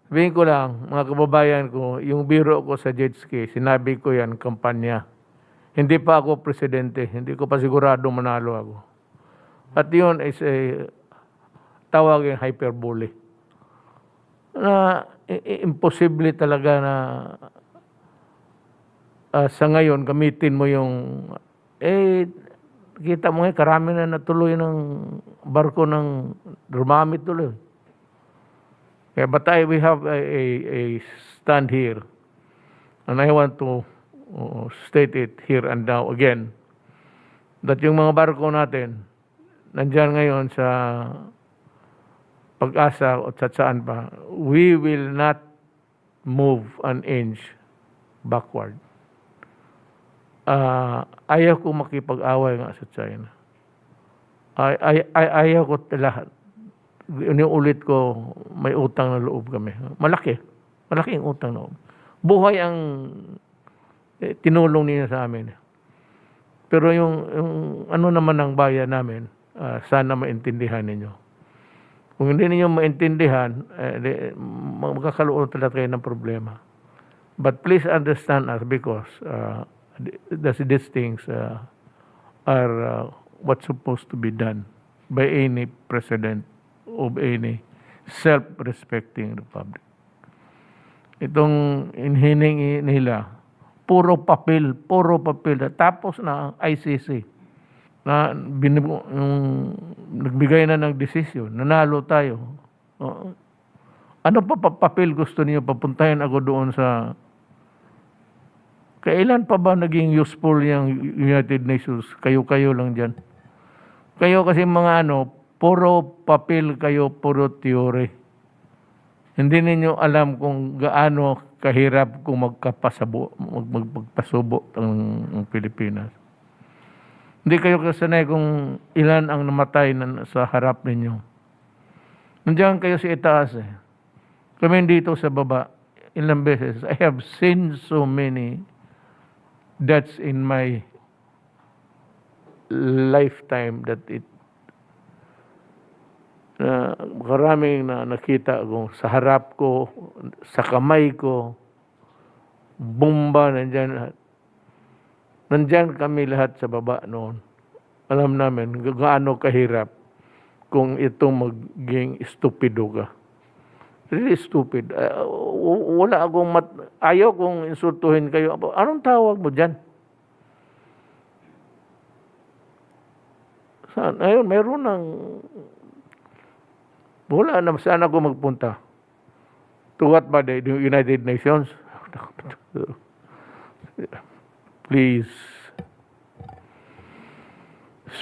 Sabihin ko lang, mga kababayan ko, yung biro ko sa jet ski, sinabi ko yan, kampanya. Hindi pa ako presidente, hindi ko pa sigurado manalo ako. At yun is a tawagin hyperbole. Na imposible talaga na sa ngayon gamitin mo yung kita mo ngayon karami na natuloy ng barko ng dumami tuloy. Kaya but we have a stand here and I want to state it here and now again that yung mga barko natin nandyan ngayon sa Pag-asa o saan pa, we will not move an inch backward. Ayaw ko makipag-away nga sa China. Ayaw ko lahat. Inuulit ko, may utang na loob kami. Malaki. Malaking utang na loob. Buhay ang tinulong niya sa amin. Pero yung ano naman ang bayan namin, sana maintindihan ninyo. Kung hindi ninyo maintindihan, magkakaroon talaga kayo ng problema. But please understand us because these things are what's supposed to be done by any president of any self-respecting republic. Itong inhiningi nila, puro papel. Tapos na ICC na nagbigay na ng desisyon, nanalo tayo. Ano pa papel gusto niyo papuntahin ako doon sa... Kailan pa ba naging useful yung United Nations? Kayo lang dyan. Kayo kasi mga puro papel kayo, puro theory. Hindi ninyo alam kung gaano kahirap kung magpasubo ang Pilipinas. Hindi kayo kasanay kung ilan ang namatay sa harap ninyo. Nandiyan kayo sa itaas eh. Kami dito sa baba, ilang beses. I have seen so many deaths in my lifetime that maraming na nakita ko sa harap ko, sa kamay ko, bomba nandiyan lahat. Nandyan kami lahat sa baba noon. Alam namin gaano kahirap kung itong maging stupido ka. Really stupid. Wala akong ayaw kong insultuhin kayo. Anong tawag mo dyan? Ayun, meron ng... Wala na saan ako magpunta. To what ba? The United Nations? Please,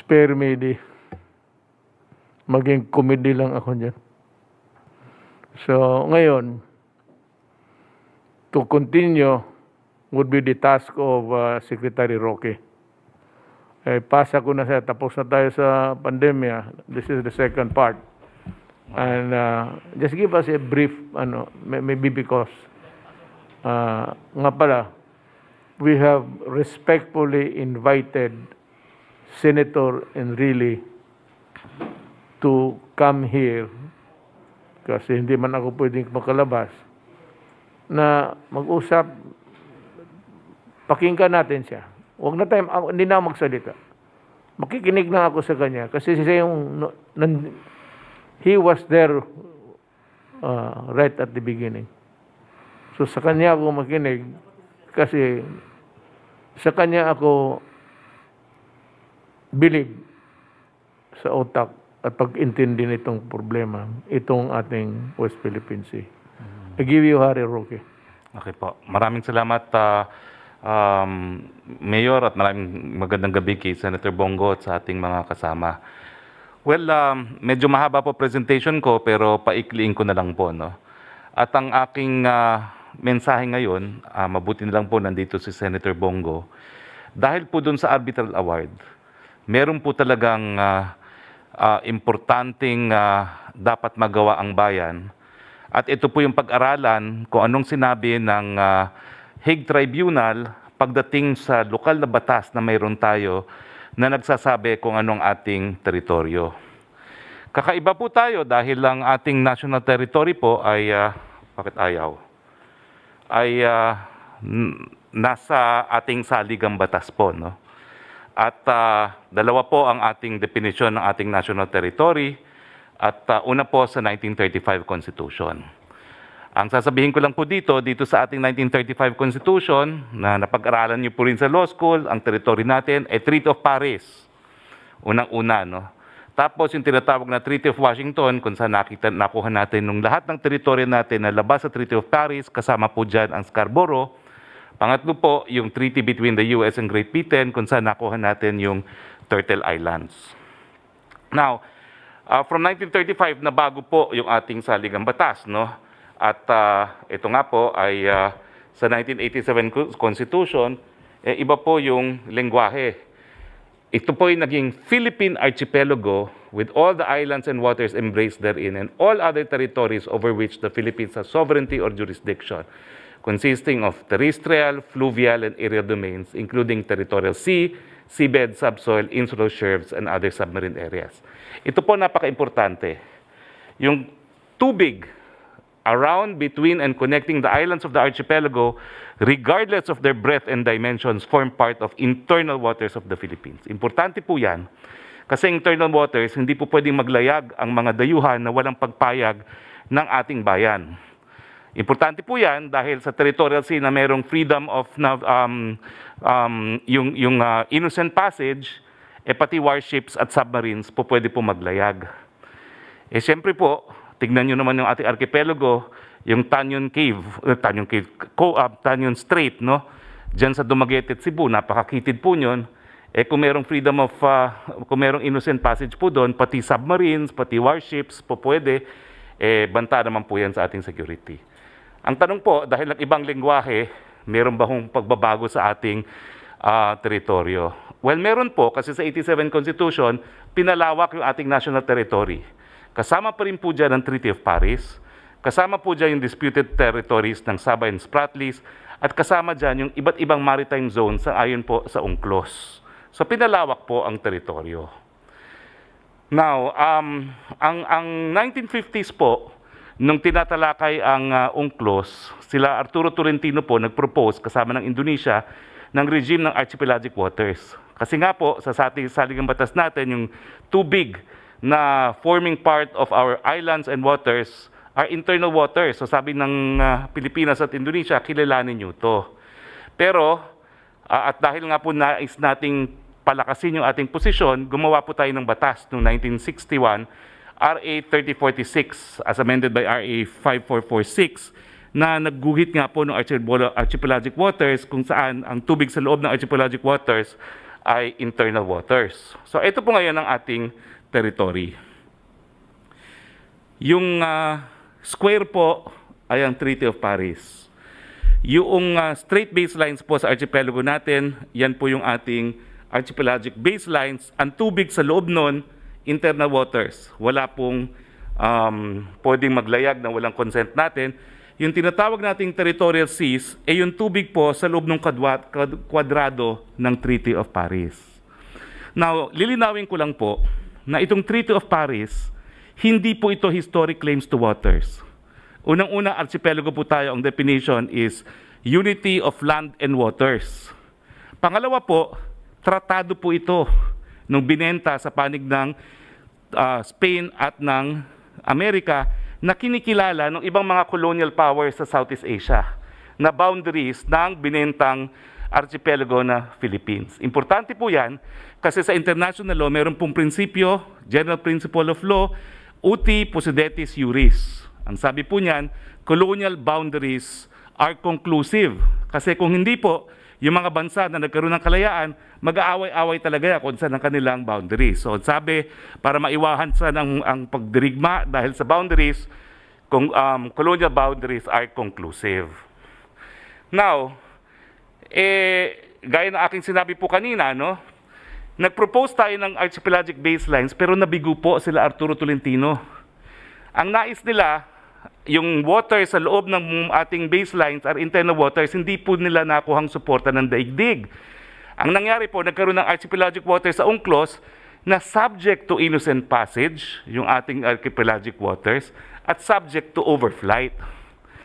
spare me maging comedy lang ako dyan. So, ngayon, to continue would be the task of Secretary Roque. Pasa ko na tapos na tayo sa pandemya. This is the second part. And just give us a brief, maybe because, nga pala, we have respectfully invited Senator Enrile to come here kasi hindi man ako pwedeng makalabas na mag-usap, pakinggan natin siya. Huwag na tayo, hindi na ako magsalita. Makikinig lang ako sa kanya kasi siya yung, he was there right at the beginning. So sa kanya ako makinig kasi sa kanya ako believe sa utak at pag-intindi nitong problema, itong ating West Philippine Sea. I give you Harry Roque. Okay po. Maraming salamat, Mayor, at maraming magandang gabi kay Senator Bongo at sa ating mga kasama. Well, medyo mahaba po presentation ko pero paikliin ko na lang po. No? At ang aking mensahe ngayon, mabuti na lang po nandito si Senator Bongo. Dahil po dun sa Arbitral Award, meron po talagang importanteng dapat magawa ang bayan. At ito po yung pag-aralan kung anong sinabi ng Hague Tribunal pagdating sa lokal na batas na mayroon tayo na nagsasabi kung anong ating teritoryo. Kakaiba po tayo dahil ang ating national territory po ay bakit ayaw? Ay nasa ating saligang batas po, no? At dalawa po ang ating definition ng ating national territory at una po sa 1935 Constitution. Ang sasabihin ko lang po dito sa ating 1935 Constitution na napag-aralan niyo po rin sa law school, ang territory natin ay Treaty of Paris. Unang-una, no? Tapos yung tinatawag na Treaty of Washington, kung saan nakuha natin nung lahat ng teritoryo natin na labas sa Treaty of Paris, kasama po dyan ang Scarborough. Pangatlo po, yung treaty between the US and Great Britain, kung saan nakuha natin yung Turtle Islands. Now, from 1935, nabago po yung ating saligang batas, no? At ito nga po ay sa 1987 Constitution, iba po yung lengguwahe. Ito po ay naging Philippine Archipelago with all the islands and waters embraced therein and all other territories over which the Philippines has sovereignty or jurisdiction, consisting of terrestrial, fluvial, and aerial domains, including territorial sea, seabed, subsoil, insular shelves, and other submarine areas. Ito po napaka-importante. Yung tubig around, between, and connecting the islands of the archipelago, regardless of their breadth and dimensions, form part of internal waters of the Philippines. Importante po yan, kasi internal waters, hindi po pwedeng maglayag ang mga dayuhan na walang pagpayag ng ating bayan. Importante po yan dahil sa territorial sea na mayroong freedom of innocent passage, pati warships at submarines po pwede po maglayag. Siyempre po, tignan nyo naman yung ating archipelago, yung Tanyon Strait, no? Diyan sa Dumaguete at Cebu, napakakitid po nyon. Kung merong freedom of, kung merong innocent passage po doon, pati submarines, pati warships po pwede, banta naman po yan sa ating security. Ang tanong po, dahil nag-ibang lengguwahe, meron ba hong pagbabago sa ating teritoryo? Well, meron po, kasi sa 87 Constitution, pinalawak yung ating national territory. Kasama pa rin po dyan ang Treaty of Paris, kasama po dyan yung disputed territories ng Sabah and Spratlys, at kasama dyan yung iba't ibang maritime zones sa ayon po sa UNCLOS. So pinalawak po ang teritoryo. Now, ang 1950s po, nung tinatalakay ang UNCLOS, sila Arturo Tolentino po nag-propose kasama ng Indonesia ng regime ng archipelagic waters. Kasi nga po, sa saligang batas natin, yung tubig na forming part of our islands and waters are internal waters. So sabi ng Pilipinas at Indonesia, kilalanin nyo to. Pero, at dahil nga po nais nating palakasin yung ating posisyon, gumawa po tayo ng batas noong 1961, RA 3046, as amended by RA 5446, na nagguhit nga po ng archipelagic waters kung saan ang tubig sa loob ng archipelagic waters ay internal waters. So ito po ngayon ang ating territory. Yung square po ay ang Treaty of Paris. Yung straight baselines po sa archipelago natin, yan po yung ating archipelagic baselines. Ang tubig sa loob nun, internal waters. Wala pong pwedeng maglayag na walang consent natin. Yung tinatawag nating territorial seas, yung tubig po sa loob ng kwadrado ng Treaty of Paris. Now, lilinawin ko lang po, na itong Treaty of Paris, hindi po ito historic claims to waters. Unang-una, archipelago po tayo, ang definition is unity of land and waters. Pangalawa po, tratado po ito nung binenta sa panig ng Spain at ng Amerika na kinikilala ng ibang mga colonial powers sa Southeast Asia na boundaries ng binentang archipelago na Philippines. Importante po yan kasi sa international law, meron pong prinsipyo, general principle of law, uti possidetis iuris. Ang sabi po niyan, colonial boundaries are conclusive. Kasi kung hindi po, yung mga bansa na nagkaroon ng kalayaan, mag-aaway-away talaga kung saan ang kanilang boundaries. So sabi, para maiwasan sa ang pagdirigma dahil sa boundaries, colonial boundaries are conclusive. Now, gaya ng aking sinabi po kanina, no? Nag-propose tayo ng archipelagic baselines pero nabigo po sila Arturo Tolentino. Ang nais nila, yung water sa loob ng ating baselines are internal waters, hindi po nila nakuhang suporta ng daigdig. Ang nangyari po, nagkaroon ng archipelagic waters sa UNCLOS na subject to innocent passage, yung ating archipelagic waters, at subject to overflight.